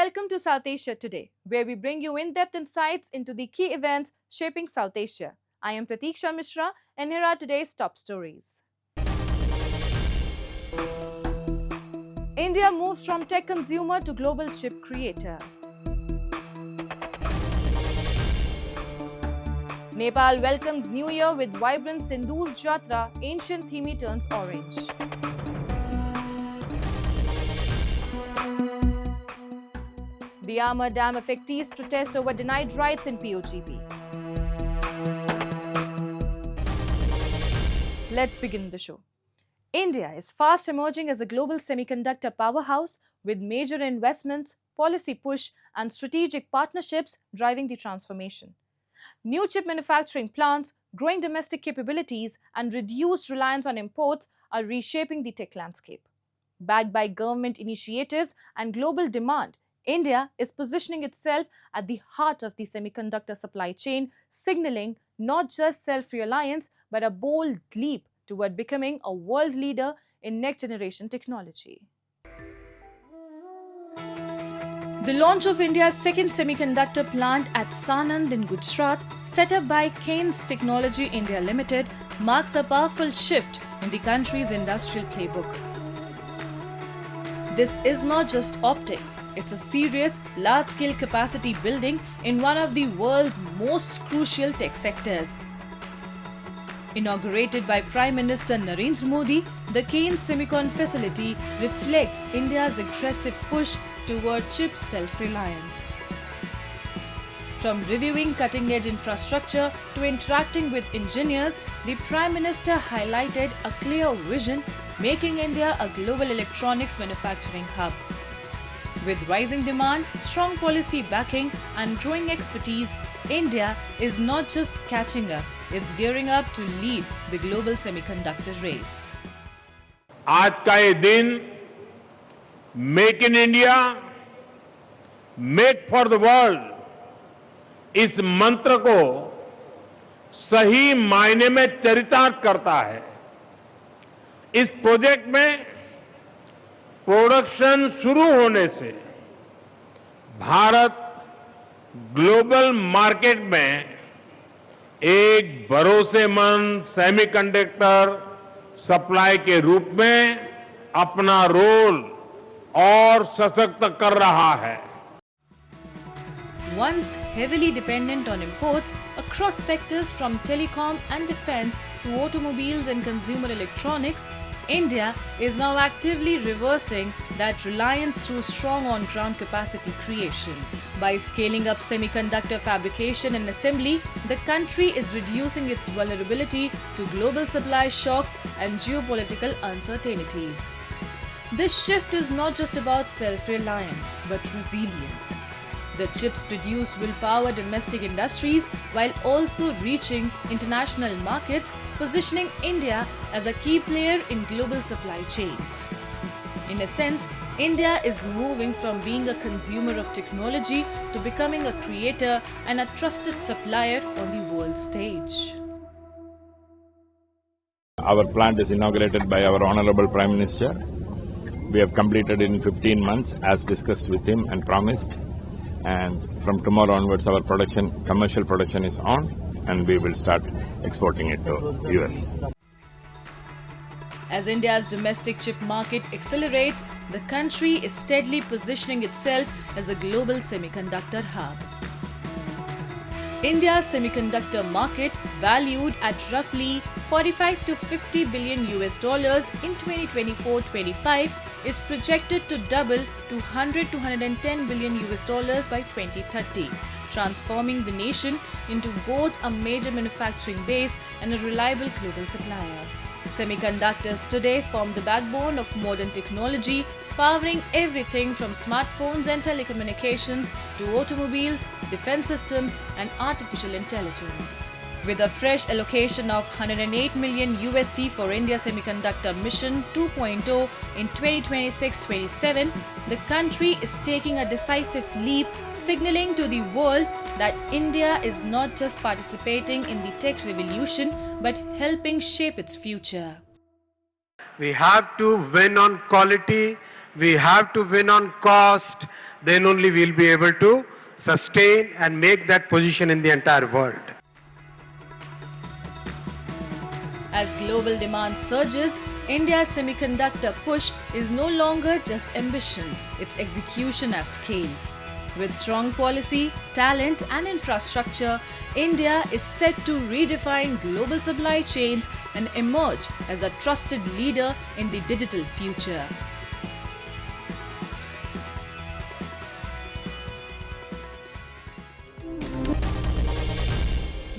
welcome to South Asia Today, where we bring you in-depth insights into the key events shaping South Asia. I am Pratiksha Mishra, and here are today's top stories. India moves from tech consumer to global chip creator. Nepal welcomes New Year with vibrant Sindoor Jatra, ancient theme turns orange. The Amar Dam affectees protest over denied rights in POGP. Let's begin the show. India is fast emerging as a global semiconductor powerhouse with major investments, policy push, and strategic partnerships driving the transformation. New chip manufacturing plants, growing domestic capabilities, and reduced reliance on imports are reshaping the tech landscape. Backed by government initiatives and global demand, India is positioning itself at the heart of the semiconductor supply chain, signaling not just self-reliance but a bold leap toward becoming a world leader in next-generation technology. The launch of India's second semiconductor plant at Sanand in Gujarat, set up by Kaynes Technology India Limited, marks a powerful shift in the country's industrial playbook. This is not just optics, it's a serious, large-scale capacity building in one of the world's most crucial tech sectors. Inaugurated by Prime Minister Narendra Modi, the Kaynes Semicon facility reflects India's aggressive push toward chip self-reliance. From reviewing cutting-edge infrastructure to interacting with engineers, the Prime Minister highlighted a clear vision, making India a global electronics manufacturing hub. With rising demand, strong policy backing, and growing expertise, India is not just catching up, it's gearing up to lead the global semiconductor race. आज का ये दिन make in India, make for the world इस मंत्र को सही मायने में चरितार्थ करता है। इस प्रोजेक्ट में प्रोडक्शन शुरू होने से भारत ग्लोबल मार्केट में एक भरोसेमंद सेमीकंडक्टर सप्लाई के रूप में अपना रोल और सशक्त कर रहा है। Once heavily dependent on imports across sectors from telecom and defense to automobiles and consumer electronics, India is now actively reversing that reliance through strong on-ground capacity creation. By scaling up semiconductor fabrication and assembly, the country is reducing its vulnerability to global supply shocks and geopolitical uncertainties. This shift is not just about self-reliance, but resilience. The chips produced will power domestic industries while also reaching international markets, positioning India as a key player in global supply chains. In a sense, India is moving from being a consumer of technology to becoming a creator and a trusted supplier on the world stage. Our plant is inaugurated by our Honorable Prime Minister. We have completed it in 15 months as discussed with him and promised. And from tomorrow onwards, our commercial production is on, and we will start exporting it to US. As India's domestic chip market accelerates, the country is steadily positioning itself as a global semiconductor hub. India's semiconductor market, valued at roughly 45 to 50 billion US dollars in 2024-25, is projected to double to 100 to 110 billion US dollars by 2030, transforming the nation into both a major manufacturing base and a reliable global supplier. Semiconductors today form the backbone of modern technology, powering everything from smartphones and telecommunications to automobiles, defense systems, and artificial intelligence. With a fresh allocation of 108 million USD for India Semiconductor Mission 2.0 in 2026-27, the country is taking a decisive leap, signaling to the world that India is not just participating in the tech revolution, but helping shape its future. We have to win on quality, we have to win on cost, then only we'll be able to sustain and make that position in the entire world. As global demand surges, India's semiconductor push is no longer just ambition, it's execution at scale. With strong policy, talent and infrastructure, India is set to redefine global supply chains and emerge as a trusted leader in the digital future.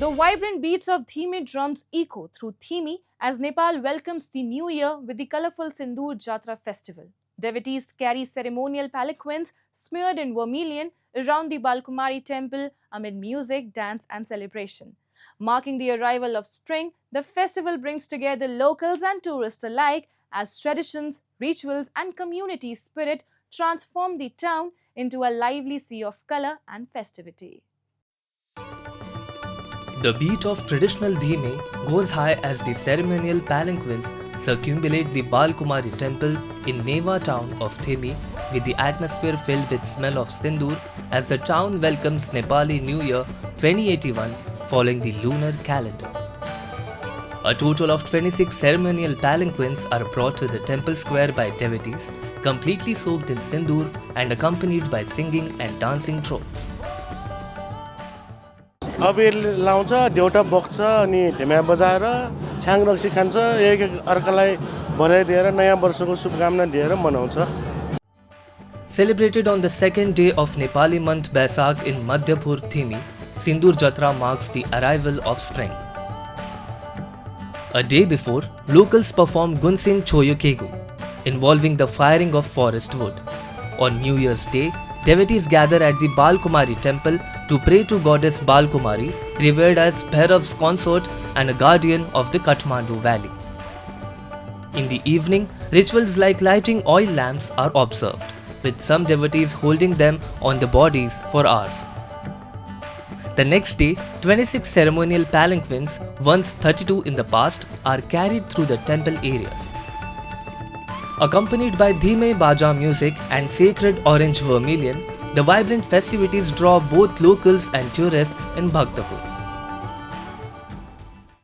The vibrant beats of Thime drums echo through Thime as Nepal welcomes the new year with the colourful Sindoor Jatra festival. Devotees carry ceremonial palanquins smeared in vermilion around the Balkumari temple amid music, dance and celebration. Marking the arrival of spring, the festival brings together locals and tourists alike as traditions, rituals and community spirit transform the town into a lively sea of colour and festivity. The beat of traditional Dhime goes high as the ceremonial palanquins circumambulate the Balkumari temple in Neva town of Thime, with the atmosphere filled with smell of sindoor as the town welcomes Nepali New Year 2081 following the lunar calendar. A total of 26 ceremonial palanquins are brought to the temple square by devotees, completely soaked in sindoor and accompanied by singing and dancing troops. अबीर लाउँछ देउटा बोक्छ अनि ढिम्या बजाएर छ्याङ रक्सी खान्छ एक अर्कालाई बधाई दिएर नयाँ वर्षको शुभकामना दिएर मनाउँछ. Celebrated on the second day of Nepali month Baisakh in Madhyapur Thime, Sindoor Jatra marks the arrival of spring. A day before, locals perform Gunsin Choyokegu, involving the firing of forest wood. On New Year's Day, devotees gather at the Balkumari temple to pray to goddess Balkumari, revered as Bhairav's consort and a guardian of the Kathmandu valley. In the evening, rituals like lighting oil lamps are observed, with some devotees holding them on the bodies for hours. The next day, 26 ceremonial palanquins, once 32 in the past, are carried through the temple areas. Accompanied by Dhime Baja music and sacred orange vermilion, the vibrant festivities draw both locals and tourists in Bhaktapur.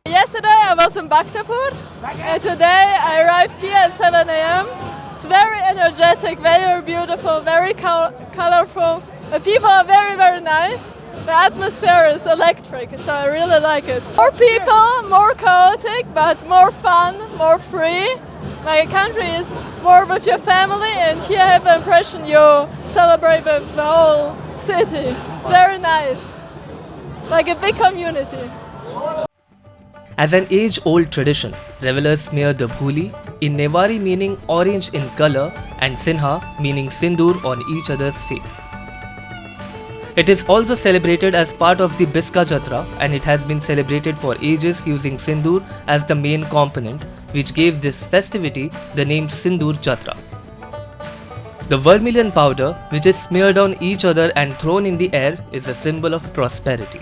Yesterday I was in Bhaktapur and today I arrived here at 7 a.m. It's very energetic, very beautiful, very colorful. The people are very, very nice. The atmosphere is electric, so I really like it. More people, more chaotic, but more fun, more free. My country is more with your family, and here I have the impression you celebrate with the whole city. It's very nice, like a big community. As an age-old tradition, revelers smear the bhuli, in Nevari meaning orange in color, and Sinha meaning sindoor on each other's face. It is also celebrated as part of the Biska Jatra, and it has been celebrated for ages using sindoor as the main component, which gave this festivity the name Sindoor Jatra. The vermilion powder, which is smeared on each other and thrown in the air, is a symbol of prosperity.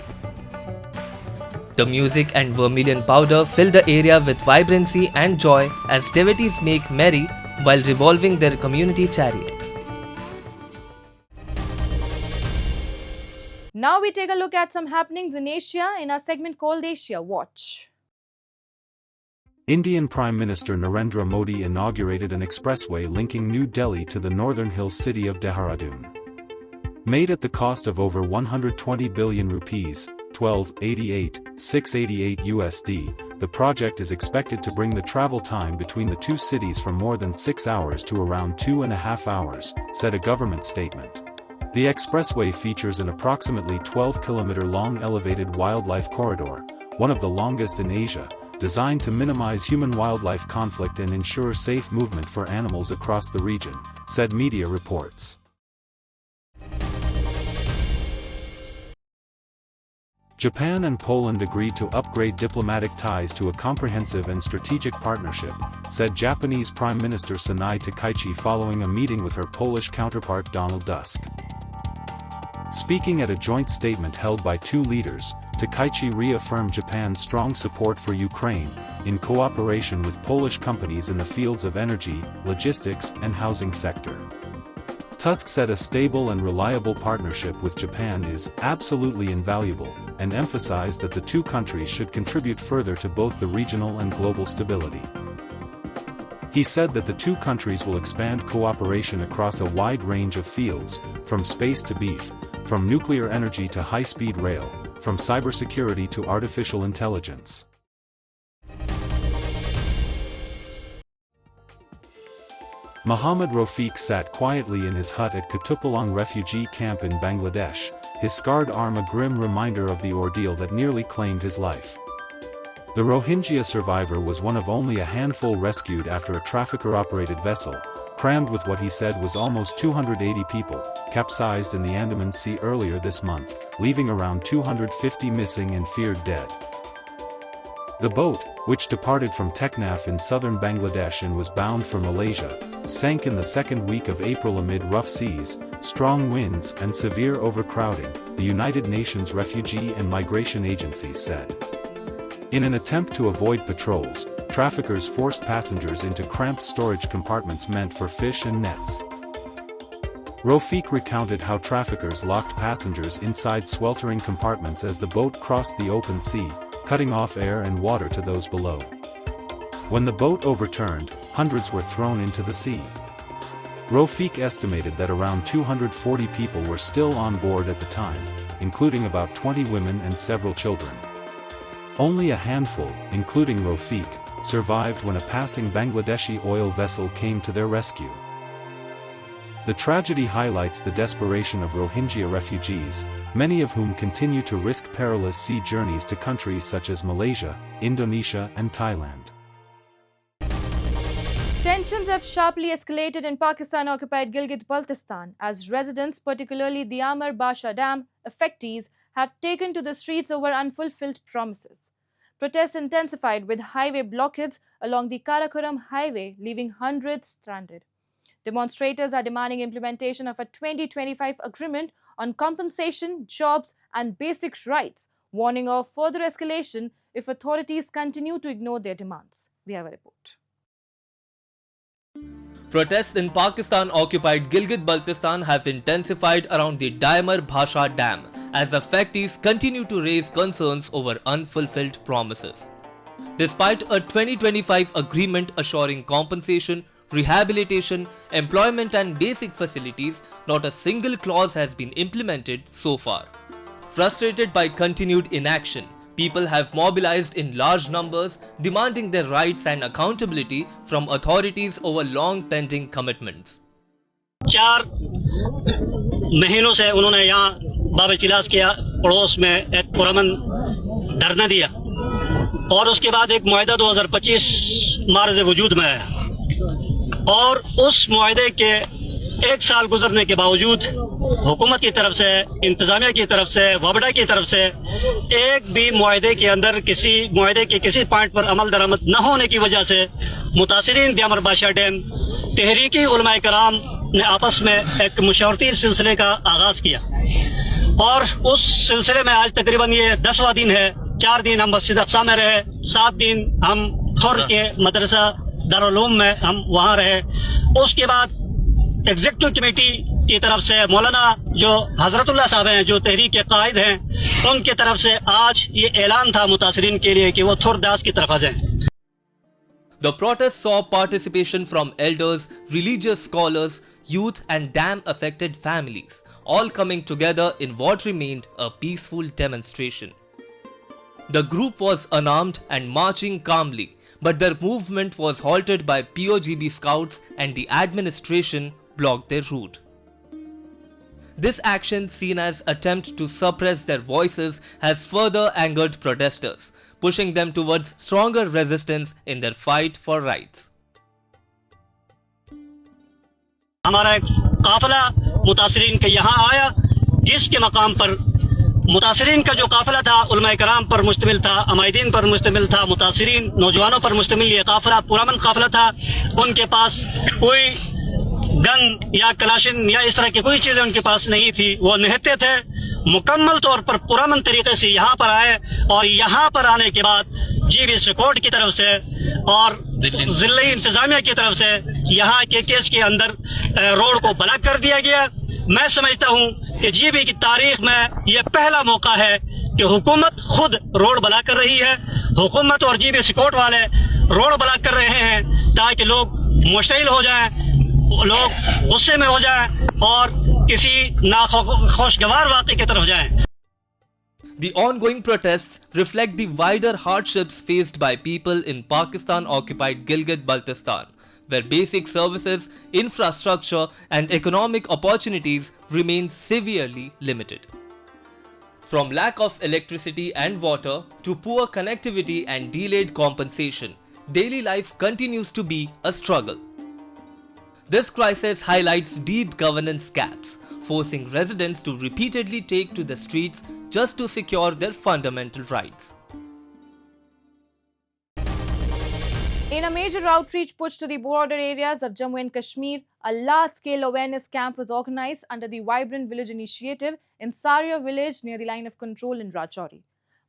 The music and vermilion powder fill the area with vibrancy and joy as devotees make merry while revolving their community chariots. Now we take a look at some happenings in Asia in our segment called Asia Watch. Indian Prime Minister Narendra Modi inaugurated an expressway linking New Delhi to the northern hill city of Dehradun. Made at the cost of over 120 billion rupees, $12.88 USD, the project is expected to bring the travel time between the two cities from more than 6 hours to around 2.5 hours, said a government statement. The expressway features an approximately 12-kilometer-long elevated wildlife corridor, one of the longest in Asia, designed to minimize human-wildlife conflict and ensure safe movement for animals across the region, said media reports. Japan and Poland agreed to upgrade diplomatic ties to a comprehensive and strategic partnership, said Japanese Prime Minister Sanai Takaichi following a meeting with her Polish counterpart Donald Tusk. Speaking at a joint statement held by two leaders, Takaichi reaffirmed Japan's strong support for Ukraine, in cooperation with Polish companies in the fields of energy, logistics, and housing sector. Tusk said a stable and reliable partnership with Japan is absolutely invaluable, and emphasized that the two countries should contribute further to both the regional and global stability. He said that the two countries will expand cooperation across a wide range of fields, from space to beef, from nuclear energy to high-speed rail, from cybersecurity to artificial intelligence. Mohammad Rafiq sat quietly in his hut at Kutupalong refugee camp in Bangladesh, his scarred arm a grim reminder of the ordeal that nearly claimed his life. The Rohingya survivor was one of only a handful rescued after a trafficker-operated vessel, crammed with what he said was almost 280 people, capsized in the Andaman Sea earlier this month, leaving around 250 missing and feared dead. The boat, which departed from Teknaf in southern Bangladesh and was bound for Malaysia, sank in the second week of April amid rough seas, strong winds and severe overcrowding, the United Nations Refugee and Migration Agency said. In an attempt to avoid patrols, traffickers forced passengers into cramped storage compartments meant for fish and nets. Rafiq recounted how traffickers locked passengers inside sweltering compartments as the boat crossed the open sea, cutting off air and water to those below. When the boat overturned, hundreds were thrown into the sea. Rafiq estimated that around 240 people were still on board at the time, including about 20 women and several children. Only a handful, including Rafiq, survived when a passing Bangladeshi oil vessel came to their rescue. The tragedy highlights the desperation of Rohingya refugees, many of whom continue to risk perilous sea journeys to countries such as Malaysia, Indonesia and Thailand. Tensions have sharply escalated in Pakistan-occupied Gilgit-Baltistan as residents, particularly the Amar Basha Dam affectees, have taken to the streets over unfulfilled promises. Protests intensified with highway blockades along the Karakoram highway, leaving hundreds stranded. Demonstrators are demanding implementation of a 2025 agreement on compensation, jobs and basic rights, warning of further escalation if authorities continue to ignore their demands. We have a report. Protests in Pakistan-occupied Gilgit-Baltistan have intensified around the Diamar Bhasha Dam as affectees continue to raise concerns over unfulfilled promises. Despite a 2025 agreement assuring compensation, rehabilitation, employment and basic facilities, not a single clause has been implemented so far. Frustrated by continued inaction, people have mobilized in large numbers, demanding their rights and accountability from authorities over long-pending commitments. 4 महीनों से उन्होंने यहाँ बाबे चिलास के पड़ोस में एक पुरअमन धरना दिया और उसके बाद एक मुआहदा 2025 मार्ज वजूद में आया और उस मुआहदे के 1 साल गुजरने के बावजूद हुकूमत की तरफ से, इंतजामिया की तरफ से, वबडा की तरफ से एक भी मुआहदे के अंदर मुआहदे के किसी पॉइंट पर अमल दरामद न होने की वजह से मुतासिरीन दियामर बादशाह डैम तहरीकी उलमाए कराम ने आपस में एक मुशावरती सिलसिले का आगाज किया और उस सिलसिले में आज तकरीबन ये 10वां दिन है। 4 दिन हम मस्जिद अक्सा में रहे, 7 दिन हम थोर के मदरसा दारुल उलूम में हम वहाँ रहे। उसके बाद एग्जीक्यूटिव कमेटी की तरफ से मौलाना जो हजरतुल्लाह साहब हैं, जो तहरीक के कायद हैं, उनकी तरफ से आज ये ऐलान था मुतासिरीन के लिए कि वो थोर दास की तरफ आ जाएं। The protest saw participation from elders, religious scholars, youth and dam-affected families, all coming together in what remained a peaceful demonstration. The group was unarmed and marching calmly, but their movement was halted by POGB scouts and the administration blocked their route. This action, seen as attempt to suppress their voices, has further angered protesters, pushing them towards stronger resistance in their fight for rights. हमारा एक काफिला मुतासिरीन के यहाँ आया, जिसके मकाम पर मुतासिरीन का जो काफिला था उलमाए कराम पर मुश्तमिल था, अमायदीन पर मुश्तमिल था, मुतासिरीन नौजवानों पर मुश्तमिल ये काफिला पुरअमन काफिला था। उनके पास कोई गन या कलाशिन या इस तरह की कोई चीजें उनके पास नहीं थी। वो निहत्ते थे, मुकम्मल तौर पर पुरअमन तरीके से यहाँ पर आए और यहाँ पर आने के बाद जीबी सिकोट की तरफ से और जिले इंतजामिया की तरफ से यहाँ के केस के अंदर रोड को ब्लॉक कर दिया गया। मैं समझता हूँ कि जीबी की तारीख में यह पहला मौका है कि हुकूमत खुद रोड ब्लॉक कर रही है। हुकूमत और जीबी सिकोट वाले रोड ब्लॉक कर रहे हैं ताकि लोग मुश्तिल हो जाएं, लोग गुस्से में हो जाएं और किसी नाखुशगवार वाक़े की तरफ जाएं। The ongoing protests reflect the wider hardships faced by people in Pakistan-occupied Gilgit-Baltistan, where basic services, infrastructure and economic opportunities remain severely limited. From lack of electricity and water to poor connectivity and delayed compensation, daily life continues to be a struggle. This crisis highlights deep governance gaps, forcing residents to repeatedly take to the streets just to secure their fundamental rights. In a major outreach push to the border areas of Jammu and Kashmir, a large-scale awareness camp was organized under the Vibrant Village initiative in Saria village near the line of control in Rajouri.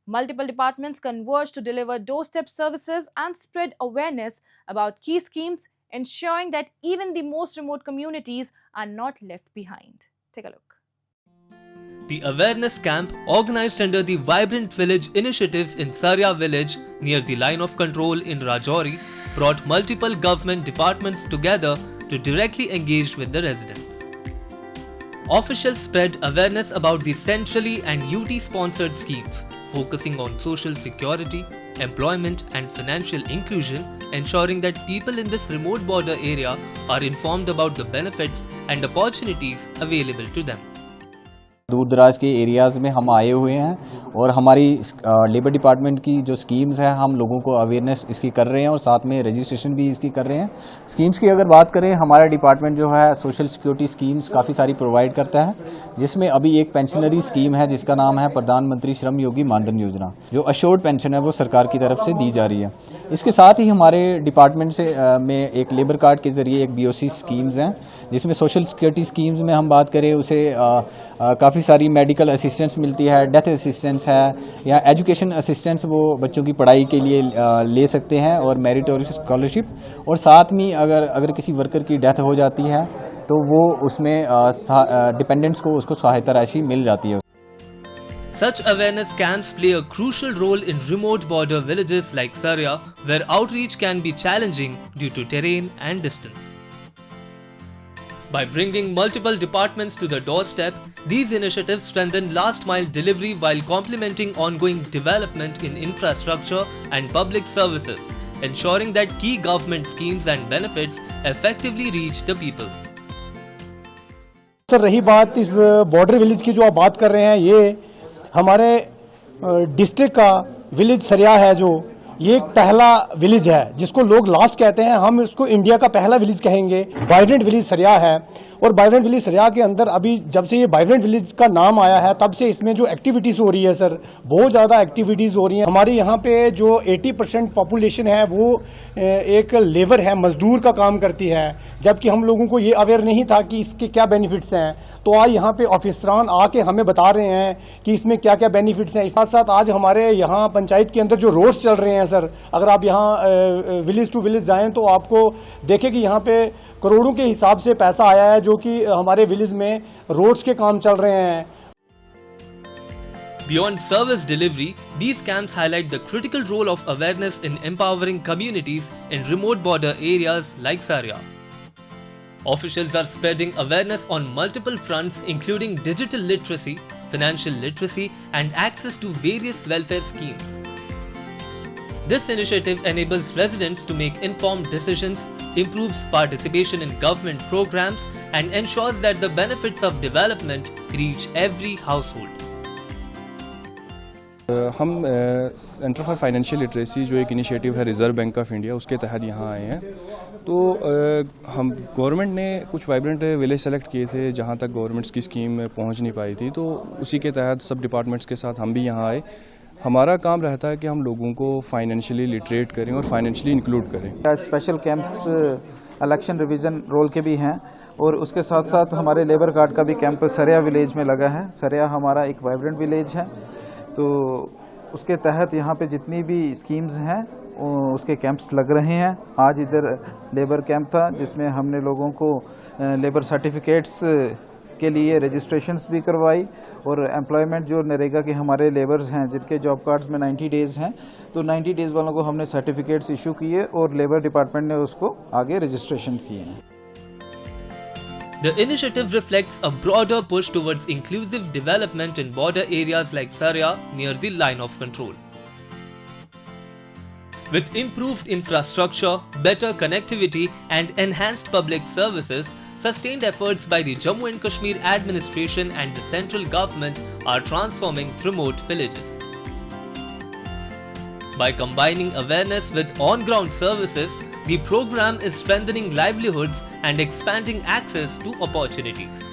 Multiple departments converged to deliver doorstep services and spread awareness about key schemes, ensuring that even the most remote communities are not left behind. Take a look. The awareness camp, organized under the Vibrant Village initiative in Saria village near the line of control in Rajouri, brought multiple government departments together to directly engage with the residents. Officials spread awareness about the centrally and UT-sponsored schemes, focusing on social security, employment and financial inclusion, ensuring that people in this remote border area are informed about the benefits and opportunities available to them. दूर दराज के areas में हम आए हुए हैं और हमारी लेबर डिपार्टमेंट की जो स्कीम्स है हम लोगों को अवेयरनेस इसकी कर रहे हैं और साथ में रजिस्ट्रेशन भी इसकी कर रहे हैं। स्कीम्स की अगर बात करें, हमारा डिपार्टमेंट जो है सोशल सिक्योरिटी स्कीम्स काफ़ी सारी प्रोवाइड करता है, जिसमें अभी एक पेंशनरी स्कीम है जिसका नाम है प्रधानमंत्री श्रम योगी मानधन योजना, जो अश्योर्ड पेंशन है वो सरकार की तरफ से दी जा रही है। इसके साथ ही हमारे डिपार्टमेंट से में एक लेबर कार्ड के ज़रिए एक BOC स्कीम्स हैं, जिसमें सोशल सिक्योरिटी स्कीम्स में हम बात करें उसे काफ़ी सारी मेडिकल असिस्टेंस मिलती है, डेथ असिस्टेंस है या एजुकेशन असिस्टेंस वो बच्चों की पढ़ाई के लिए ले सकते हैं और मेरिटोरियस स्कॉलरशिप, और साथ में अगर किसी वर्कर की डेथ हो जाती है तो वो उसमें डिपेंडेंट्स को उसको सहायता राशि मिल जाती है। Such awareness camps play a crucial role in remote border villages like Saria, where outreach can be challenging due to terrain and distance. By bringing multiple departments to the doorstep, these initiatives strengthen last-mile delivery while complementing ongoing development in infrastructure and public services, ensuring that key government schemes and benefits effectively reach the people. Sir, रही बात इस border village की जो आप बात कर रहे हैं, ये हमारे डिस्ट्रिक्ट का विलेज सरिया है, जो ये एक पहला विलेज है जिसको लोग लास्ट कहते हैं, हम इसको इंडिया का पहला विलेज कहेंगे। वाइब्रेंट विलेज सरिया है और वाइब्रेंट विलेज सरिया के अंदर अभी जब से ये वाइब्रेंट विलेज का नाम आया है तब से इसमें जो एक्टिविटीज़ हो रही है सर, बहुत ज़्यादा एक्टिविटीज़ हो रही हैं। हमारे यहाँ पे जो 80% पॉपुलेशन है वो एक लेबर है, मजदूर का काम करती है, जबकि हम लोगों को ये अवेयर नहीं था कि इसके क्या बेनिफिट्स हैं। तो आज यहाँ पे ऑफिसरान आके हमें बता रहे हैं कि इसमें क्या क्या बेनिफिट्स हैं। साथ साथ आज हमारे यहाँ पंचायत के अंदर जो रोड्स चल रहे हैं सर, अगर आप यहाँ विलेज टू विलेज जाएँ तो आपको देखें कि यहाँ पे करोड़ों के हिसाब से पैसा आया है जो कि हमारे विलेज में रोड्स के काम चल रहे हैं। Beyond service delivery, these camps highlight the critical role of awareness in empowering communities in remote border areas like Saria. Officials are spreading awareness on multiple fronts, including digital literacy, financial literacy, and access to various welfare schemes. This initiative enables residents to make informed decisions, improves participation in government programs, and ensures that the benefits of development reach every household. हम centre for financial literacy जो एक initiative है reserve bank of India, उसके तहत यहाँ आए हैं। तो हम गवर्नमेंट ने कुछ वाइब्रेंट विलेज सेलेक्ट किए थे जहाँ तक गवर्नमेंट्स की स्कीम पहुँच नहीं पाई थी, तो उसी के तहत सब डिपार्टमेंट्स के साथ हम भी यहाँ आए। हमारा काम रहता है कि हम लोगों को फाइनेंशियली लिटरेट करें और फाइनेंशियली इंक्लूड करें। Special camps election revision roll के भी हैं और उसके साथ साथ हमारे लेबर कार्ड का भी कैंप सरिया विलेज में लगा है। सरिया हमारा एक वाइब्रेंट विलेज है, तो उसके तहत यहाँ पे जितनी भी स्कीम्स हैं उसके कैंप्स लग रहे हैं। आज इधर लेबर कैंप था जिसमें हमने लोगों को लेबर सर्टिफिकेट्स के लिए रजिस्ट्रेशंस भी करवाई और एम्प्लॉयमेंट जो नरेगा के हमारे लेबर्स हैं जिनके जॉब कार्ड्स में 90 डेज़ हैं, तो 90 डेज़ वालों को हमने सर्टिफिकेट्स इशू किए और लेबर डिपार्टमेंट ने उसको आगे रजिस्ट्रेशन किए हैं। The initiative reflects a broader push towards inclusive development in border areas like Saria near the line of control. With improved infrastructure, better connectivity and enhanced public services, sustained efforts by the Jammu and Kashmir administration and the central government are transforming remote villages. By combining awareness with on-ground services, the program is strengthening livelihoods and expanding access to opportunities.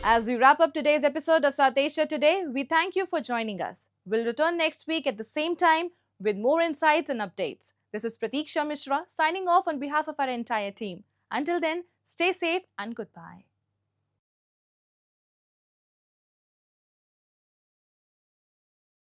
As we wrap up today's episode of South Asia Today, we thank you for joining us. We'll return next week at the same time with more insights and updates. This is Pratiksha Mishra signing off on behalf of our entire team. Until then, stay safe and goodbye.